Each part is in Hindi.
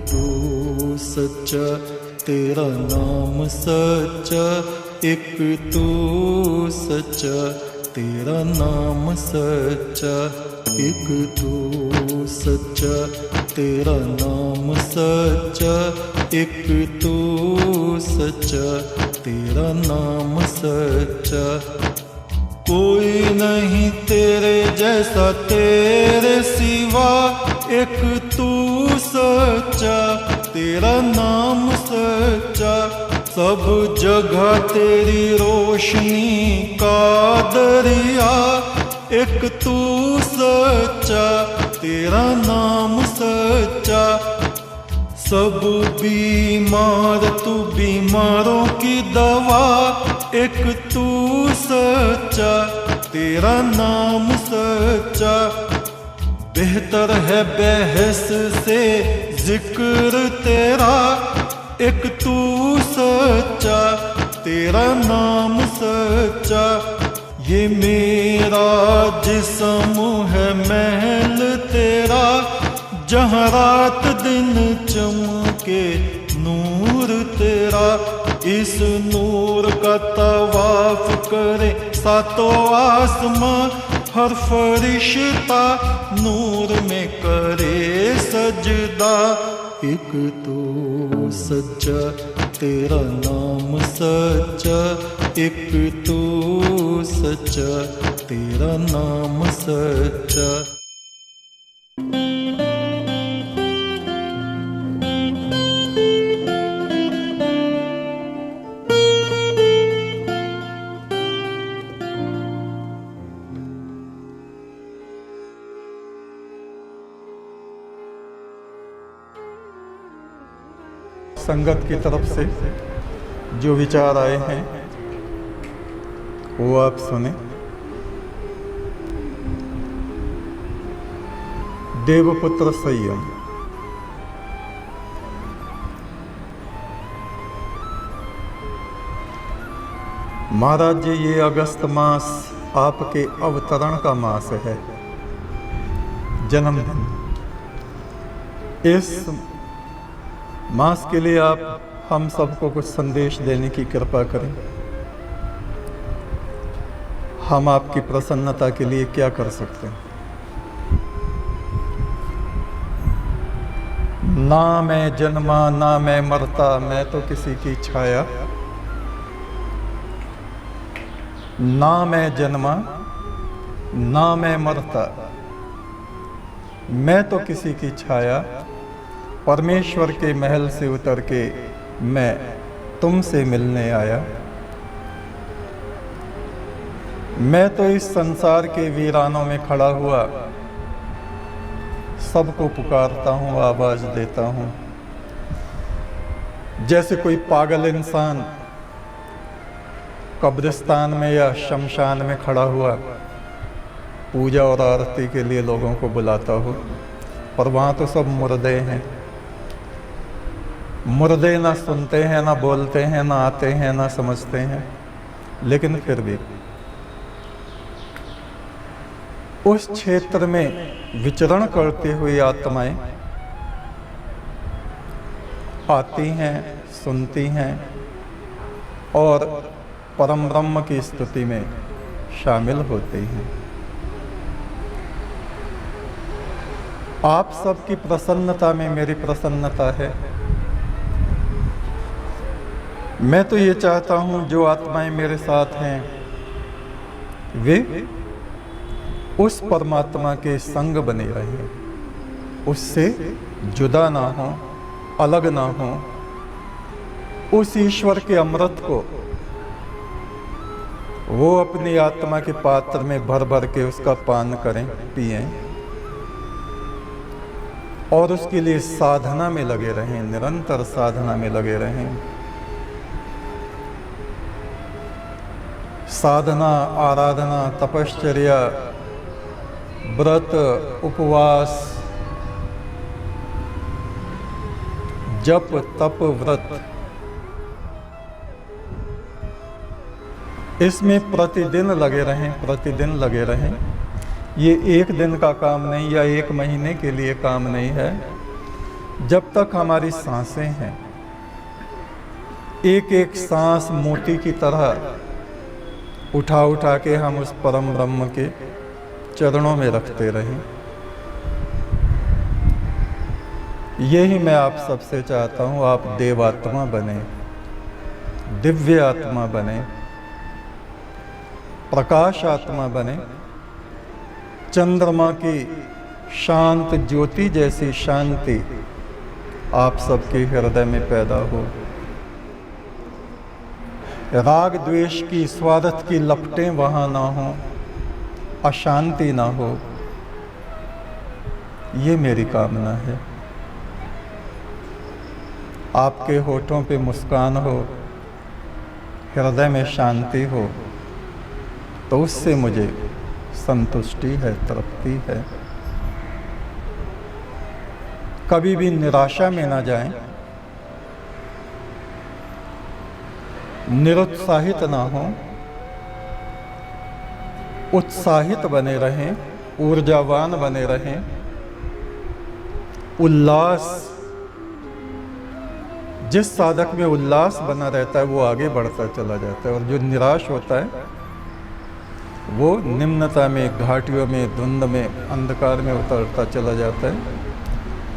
तू सच्चा, तेरा नाम सच्चा, एक तू सच्चा, तेरा नाम सच्चा, एक तू सच्चा, तेरा नाम सच्चा, एक तू सच्चा, तेरा नाम सच्चा। कोई नहीं तेरे जैसा तेरे सिवा, एक तू सच्चा, तेरा नाम सच्चा। सब जगह तेरी रोशनी का दरिया, एक तू सच्चा, तेरा नाम सच्चा। सब बीमार तू बीमारों की दवा, एक तू सच्चा, तेरा नाम सच्चा। बेहतर है बहस से जिक्र तेरा, एक तू सच्चा, तेरा नाम सच्चा। ये मेरा जिस्म है महल तेरा, जहाँ रात दिन चमके नूर तेरा। इस नूर का तवाफ करे सातों आसमां, हर फरिश्ता नूर में करे सजदा। एक तू सच्चा, तेरा नाम सच्चा, एक तू सच्चा, तेरा नाम सच्चा। संगत की तरफ से जो विचार आए हैं वो आप सुने। देवपुत्र संयम। महाराज जी, ये अगस्त मास आपके अवतरण का मास है, जन्मदिन। इस मास के लिए आप हम सबको कुछ संदेश देने की कृपा करें। हम आपकी प्रसन्नता के लिए क्या कर सकते हैं? ना मैं जन्मा ना मैं मरता, मैं तो किसी की छाया। ना मैं जन्मा ना मैं मरता, मैं तो किसी की छाया। परमेश्वर के महल से उतर के मैं तुमसे मिलने आया। मैं तो इस संसार के वीरानों में खड़ा हुआ सबको पुकारता हूँ, आवाज देता हूँ। जैसे कोई पागल इंसान कब्रिस्तान में या शमशान में खड़ा हुआ पूजा और आरती के लिए लोगों को बुलाता हो, पर वहाँ तो सब मुर्दे हैं। मुर्दे ना सुनते हैं, ना बोलते हैं, ना आते हैं, ना समझते हैं, लेकिन फिर भी उस क्षेत्र में विचरण करती हुई आत्माएं आती हैं, सुनती हैं और परम ब्रह्म की स्तुति में शामिल होती हैं। आप सबकी प्रसन्नता में मेरी प्रसन्नता है। मैं तो ये चाहता हूँ जो आत्माएं मेरे साथ हैं वे उस परमात्मा के संग बने रहें, उससे जुदा ना हो, अलग ना हो। उस ईश्वर के अमृत को वो अपनी आत्मा के पात्र में भर भर के उसका पान करें, पिएं और उसके लिए साधना में लगे रहें, निरंतर साधना में लगे रहें। साधना, आराधना, तपश्चर्या, व्रत, उपवास, जप, तप, व्रत, इसमें प्रतिदिन लगे रहें, प्रतिदिन लगे रहें। ये एक दिन का काम नहीं या एक महीने के लिए काम नहीं है। जब तक हमारी सांसें हैं, एक एक सांस मोती की तरह उठा उठा के हम उस परम ब्रह्म के चरणों में रखते रहें। यही मैं आप सबसे चाहता हूँ। आप देवात्मा बने, दिव्य आत्मा बने, प्रकाश आत्मा बने, चंद्रमा की शांत ज्योति जैसी शांति आप सबके हृदय में पैदा हो। राग द्वेष की, स्वार्थ की लपटें वहाँ ना हो, अशांति ना हो, ये मेरी कामना है। आपके होठों पे मुस्कान हो, हृदय में शांति हो, तो उससे मुझे संतुष्टि है, तृप्ति है। कभी भी निराशा में ना जाएं, निरुत्साहित ना हो, उत्साहित बने रहें, ऊर्जावान बने रहें। उल्लास, जिस साधक में उल्लास बना रहता है वो आगे बढ़ता चला जाता है, और जो निराश होता है वो निम्नता में, घाटियों में, धुंध में, अंधकार में उतरता चला जाता है।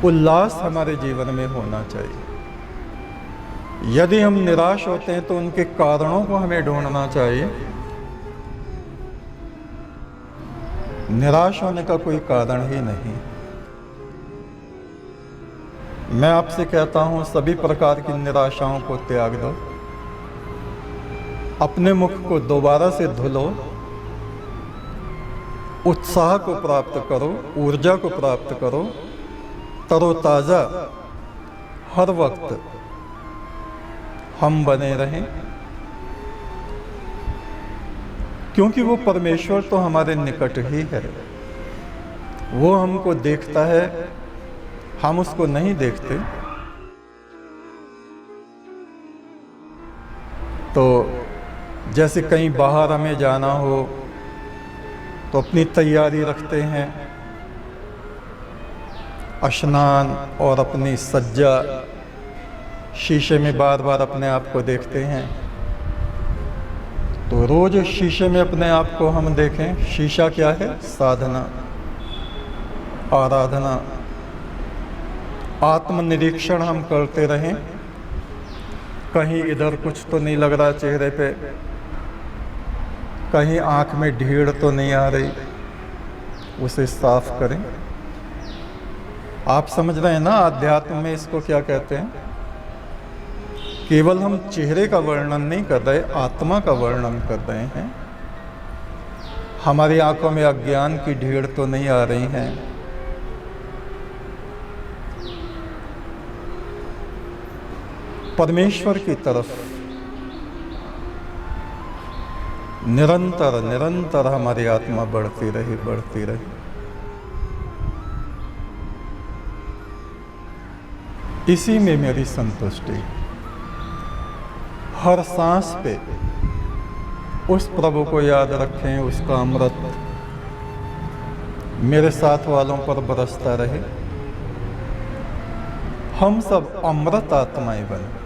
उल्लास हमारे जीवन में होना चाहिए। यदि हम निराश होते हैं तो उनके कारणों को हमें ढूंढना चाहिए। निराश होने का कोई कारण ही नहीं। मैं आपसे कहता हूं, सभी प्रकार की निराशाओं को त्याग दो, अपने मुख को दोबारा से धुलो, उत्साह को प्राप्त करो, ऊर्जा को प्राप्त करो, तरोताजा हर वक्त हम बने रहें, क्योंकि वो परमेश्वर तो हमारे निकट ही है। वो हमको देखता है, हम उसको नहीं देखते। तो जैसे कहीं बाहर हमें जाना हो तो अपनी तैयारी रखते हैं, स्नान और अपनी सज्जा, शीशे में बार बार अपने आप को देखते हैं। तो रोज शीशे में अपने आप को हम देखें। शीशा क्या है? साधना, आराधना, आत्मनिरीक्षण हम करते रहें। कहीं इधर कुछ तो नहीं लग रहा चेहरे पे, कहीं आँख में ढीड़ तो नहीं आ रही, उसे साफ करें। आप समझ रहे हैं ना, अध्यात्म में इसको क्या कहते हैं? केवल हम चेहरे का वर्णन नहीं कर रहे, आत्मा का वर्णन कर रहे हैं। हमारी आंखों में अज्ञान की ढीड़ तो नहीं आ रही हैं। परमेश्वर की तरफ निरंतर निरंतर हमारी आत्मा बढ़ती रहे, बढ़ती रहे। इसी में मेरी संतुष्टि। हर सांस पे उस प्रभु को याद रखें, उसका अमृत मेरे साथ वालों पर बरसता रहे। हम सब अमृत आत्माएं बने।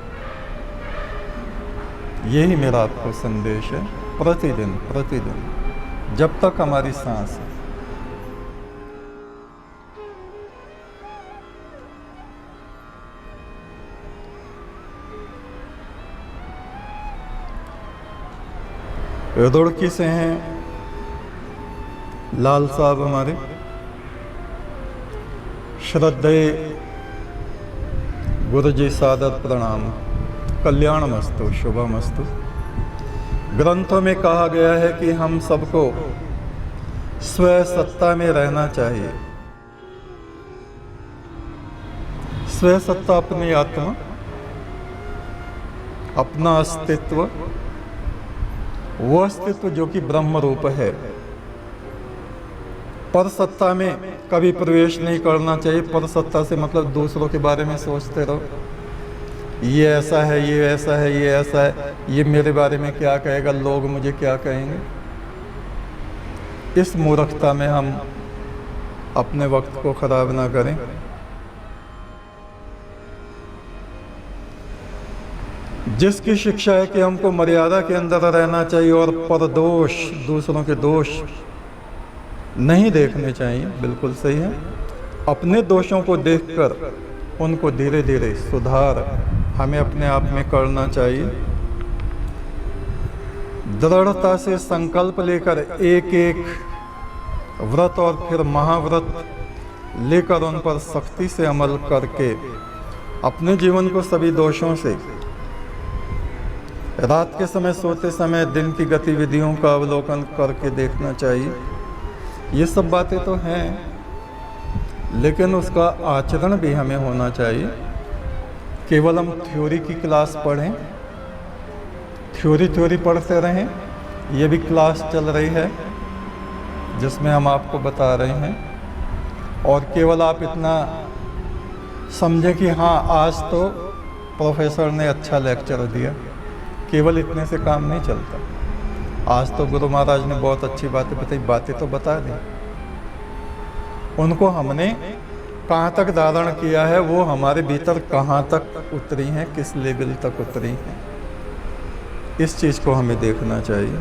यही मेरा आपको संदेश है। प्रतिदिन प्रतिदिन जब तक हमारी सांस है। रुड़की से हैं लाल साहब हमारे, श्रद्धेय गुरु जी, सादर प्रणाम, कल्याण मस्तु, शुभमस्तु। ग्रंथों में कहा गया है कि हम सबको स्व सत्ता में रहना चाहिए। स्व सत्ता अपनी आत्मा, अपना अस्तित्व, वो अस्तित्व जो कि ब्रह्म रूप है। पर सत्ता में कभी प्रवेश नहीं करना चाहिए। पर सत्ता से मतलब दूसरों के बारे में सोचते रहो, ये ऐसा है, ये ऐसा है, ये ऐसा है, ये मेरे बारे में क्या कहेगा, लोग मुझे क्या कहेंगे। इस मूर्खता में हम अपने वक्त को खराब ना करें। जिसकी शिक्षा है कि हमको मर्यादा के अंदर रहना चाहिए और परदोष, दूसरों के दोष नहीं देखने चाहिए, बिल्कुल सही है। अपने दोषों को देखकर उनको धीरे धीरे सुधार हमें अपने आप में करना चाहिए। दृढ़ता से संकल्प लेकर एक एक व्रत और फिर महाव्रत लेकर उन पर सख्ती से अमल करके अपने जीवन को सभी दोषों से, रात के समय सोते समय दिन की गतिविधियों का अवलोकन करके देखना चाहिए। ये सब बातें तो हैं, लेकिन उसका आचरण भी हमें होना चाहिए। केवल हम थ्योरी की क्लास पढ़ें, थ्योरी पढ़ते रहें, ये भी क्लास चल रही है जिसमें हम आपको बता रहे हैं, और केवल आप इतना समझें कि हाँ आज तो प्रोफेसर ने अच्छा लेक्चर दिया, केवल इतने से काम नहीं चलता। आज तो गुरु महाराज ने बहुत अच्छी बातें बताई, बातें तो बता दी, उनको हमने कहाँ तक धारण किया है, वो हमारे भीतर कहाँ तक उतरी हैं, किस लेवल तक उतरी हैं, इस चीज़ को हमें देखना चाहिए।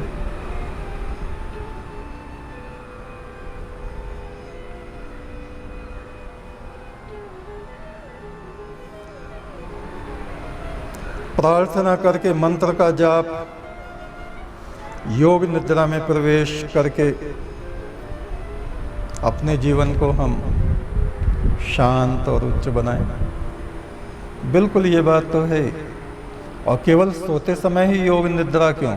प्रार्थना करके मंत्र का जाप, योग निद्रा में प्रवेश करके अपने जीवन को हम शांत और उच्च बनाएं। बिल्कुल ये बात तो है। और केवल सोते समय ही योग निद्रा क्यों,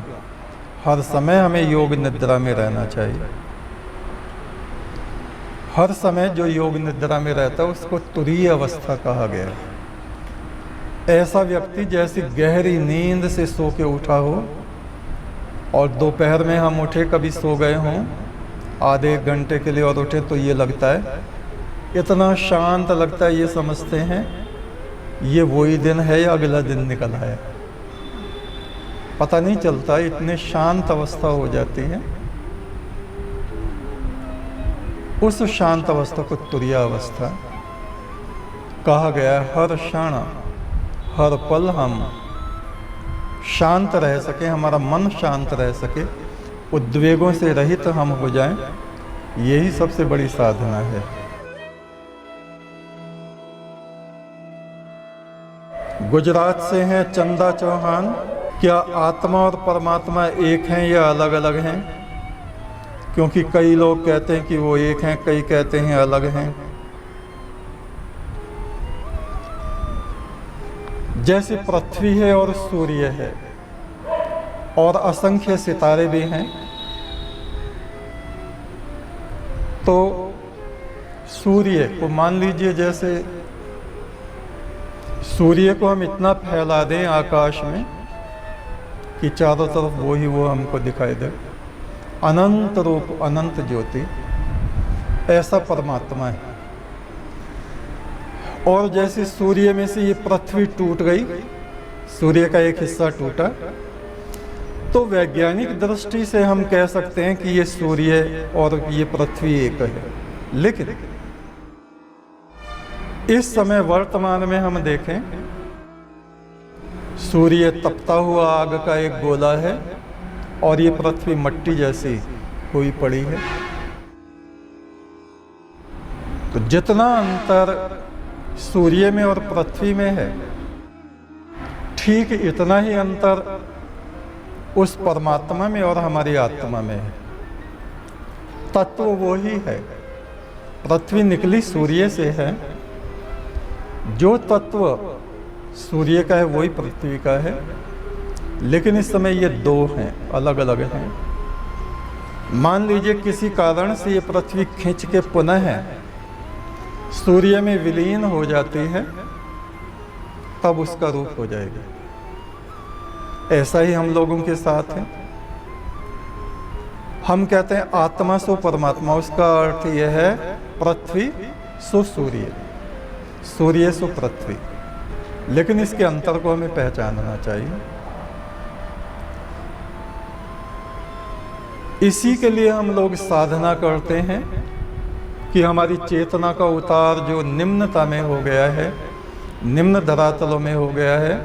हर समय हमें योग निद्रा में रहना चाहिए। हर समय जो योग निद्रा में रहता है उसको तुरीय अवस्था कहा गया है। ऐसा व्यक्ति जैसी गहरी नींद से सो के उठा हो और दोपहर में हम उठे, कभी सो गए हों आधे एक घंटे के लिए और उठे तो ये लगता है, इतना शांत लगता है, ये समझते हैं ये वही दिन है या अगला दिन निकल आया, पता नहीं चलता, इतने शांत अवस्था हो जाती है। उस शांत अवस्था को तुरीय अवस्था कहा गया है। हर क्षण हर पल हम शांत रह सके, हमारा मन शांत रह सके, उद्वेगों से रहित हम हो जाएं, यही सबसे बड़ी साधना है। गुजरात से हैं चंदा चौहान। क्या आत्मा और परमात्मा एक हैं या अलग अलग हैं? क्योंकि कई लोग कहते हैं कि वो एक हैं, कई कहते हैं अलग हैं। जैसे पृथ्वी है और सूर्य है और असंख्य सितारे भी हैं, तो सूर्य को मान लीजिए, जैसे सूर्य को हम इतना फैला दें आकाश में कि चारों तरफ वो हमको दिखाई दे, अनंत रूप, अनंत ज्योति, ऐसा परमात्मा है। और जैसे सूर्य में से ये पृथ्वी टूट गई, सूर्य का एक हिस्सा टूटा, तो वैज्ञानिक दृष्टि से हम कह सकते हैं कि ये सूर्य और ये पृथ्वी एक है। लेकिन इस समय वर्तमान में हम देखें, सूर्य तपता हुआ आग का एक गोला है और ये पृथ्वी मट्टी जैसी हुई पड़ी है। तो जितना अंतर सूर्य में और पृथ्वी में है, ठीक इतना ही अंतर उस परमात्मा में और हमारी आत्मा में है। तत्व वो ही है। पृथ्वी निकली सूर्य से है, जो तत्व सूर्य का है वही पृथ्वी का है, लेकिन इस समय ये दो हैं, अलग अलग हैं। मान लीजिए किसी कारण से ये पृथ्वी खींच के पुनः सूर्य में विलीन हो जाती है, तब उसका रूप हो जाएगा। ऐसा ही हम लोगों के साथ है। हम कहते हैं आत्मा सो परमात्मा, उसका अर्थ यह है पृथ्वी सो सूर्य, सूर्य सो पृथ्वी। लेकिन इसके अंतर को हमें पहचानना चाहिए। इसी के लिए हम लोग साधना करते हैं कि हमारी चेतना का उतार जो निम्नता में हो गया है, निम्न धरातलों में हो गया है,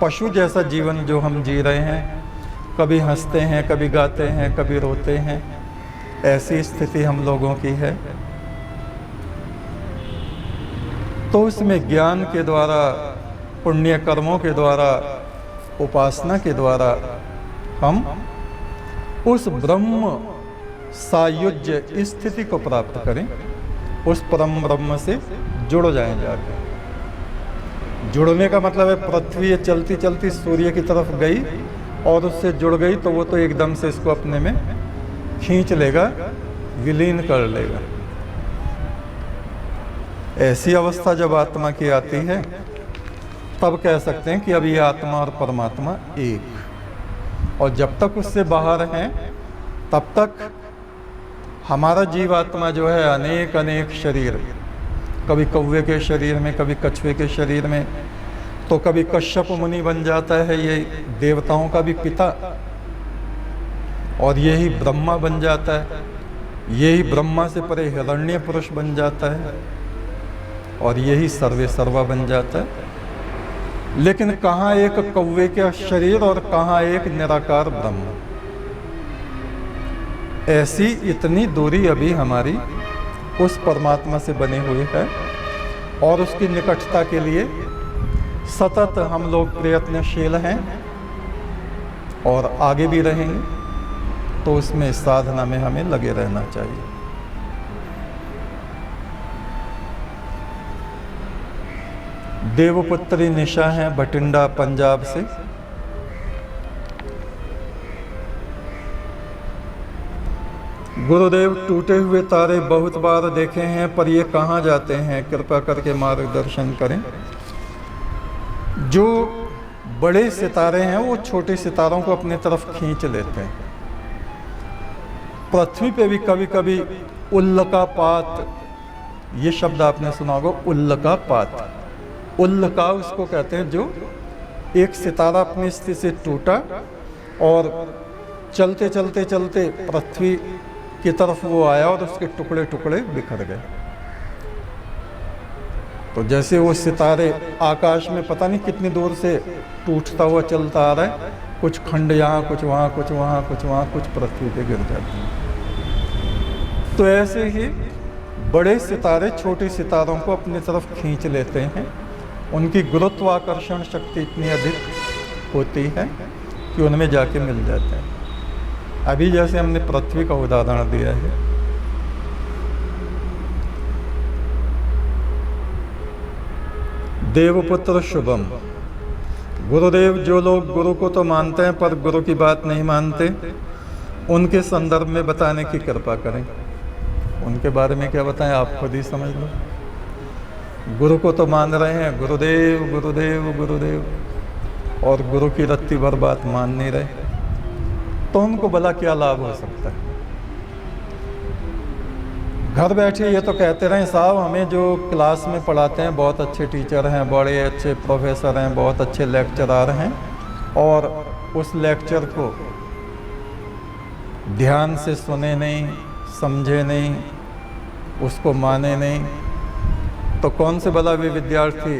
पशु जैसा जीवन जो हम जी रहे हैं, कभी हंसते हैं, कभी गाते हैं, कभी रोते हैं, ऐसी स्थिति हम लोगों की है। तो उसमें ज्ञान के द्वारा, पुण्य कर्मों के द्वारा, उपासना के द्वारा हम उस ब्रह्म सायुज्य स्थिति को प्राप्त करें, उस परम ब्रह्म से जुड़ जाएं जाके। जुड़ने का मतलब है पृथ्वी चलती चलती सूर्य की तरफ गई और उससे जुड़ गई तो वो तो एकदम से इसको अपने में खींच लेगा, विलीन कर लेगा। ऐसी अवस्था जब आत्मा की आती है तब कह सकते हैं कि अब ये आत्मा और परमात्मा एक। और जब तक उससे बाहर हैं तब तक हमारा जीवात्मा जो है अनेक अनेक शरीर, कभी कौवे के शरीर में, कभी कछुए के शरीर में, तो कभी कश्यप मुनि बन जाता है, ये देवताओं का भी पिता, और यही ब्रह्मा बन जाता है, यही ब्रह्मा से परे हिरण्य पुरुष बन जाता है, और यही सर्वे सर्वा बन जाता है। लेकिन कहाँ एक कौवे का शरीर और कहाँ एक निराकार ब्रह्म। ऐसी इतनी दूरी अभी हमारी उस परमात्मा से बनी हुई है, और उसकी निकटता के लिए सतत हम लोग प्रयत्नशील हैं और आगे भी रहेंगे। तो उसमें साधना में हमें लगे रहना चाहिए। देवपुत्री निशा हैं बठिंडा पंजाब से। गुरुदेव, टूटे हुए तारे बहुत बार देखे हैं, पर ये कहाँ जाते हैं? कृपा करके मार्गदर्शन करें। जो बड़े सितारे हैं वो छोटे सितारों को अपने तरफ खींच लेते हैं। पृथ्वी पे भी कभी कभी उल्लकापात, ये शब्द आपने सुना होगा, उल्लकापात। उल्लका उसको कहते हैं जो एक सितारा अपनी स्थिति से टूटा और चलते चलते चलते पृथ्वी की तरफ वो आया और उसके टुकड़े टुकड़े बिखर गए। तो जैसे वो सितारे आकाश में पता नहीं कितनी दूर से टूटता हुआ चलता आ रहा है, कुछ खंड यहाँ, कुछ वहाँ, कुछ वहाँ, कुछ वहाँ, कुछ पृथ्वी पे गिर जाते हैं। तो ऐसे ही बड़े सितारे छोटे सितारों को अपनी तरफ खींच लेते हैं। उनकी गुरुत्वाकर्षण शक्ति इतनी अधिक होती है कि उनमें जाके मिल जाते हैं। अभी जैसे हमने पृथ्वी का उदाहरण दिया है, देवपुत्र शुभम। गुरुदेव, जो लोग गुरु को तो मानते हैं पर गुरु की बात नहीं मानते, उनके संदर्भ में बताने की कृपा करें। उनके बारे में क्या बताएं, आप खुद ही समझ लो। गुरु को तो मान रहे हैं, गुरुदेव गुरुदेव गुरुदेव, और गुरु की रत्ती भर बात मान नहीं रहे, तो उनको भला क्या लाभ हो सकता है? घर बैठे ये तो कहते रहे, साहब हमें जो क्लास में पढ़ाते हैं बहुत अच्छे टीचर हैं, बड़े अच्छे प्रोफेसर हैं, बहुत अच्छे लेक्चरार हैं, और उस लेक्चर को ध्यान से सुने नहीं, समझे नहीं, उसको माने नहीं, तो कौन से भला वे विद्यार्थी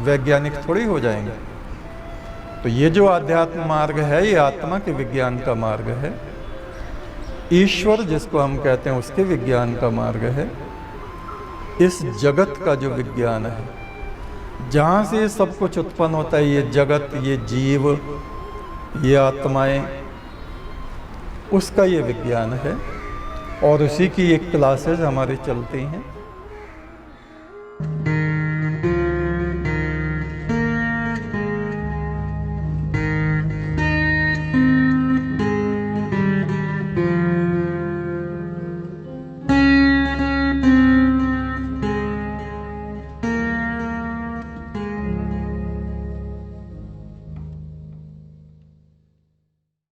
वैज्ञानिक थोड़ी हो जाएंगे? तो ये जो आध्यात्म मार्ग है, ये आत्मा के विज्ञान का मार्ग है। ईश्वर जिसको हम कहते हैं उसके विज्ञान का मार्ग है। इस जगत का जो विज्ञान है, जहाँ से सब कुछ उत्पन्न होता है, ये जगत, ये जीव, ये आत्माएं, उसका ये विज्ञान है। और उसी की एक क्लासेज हमारी चलती हैं।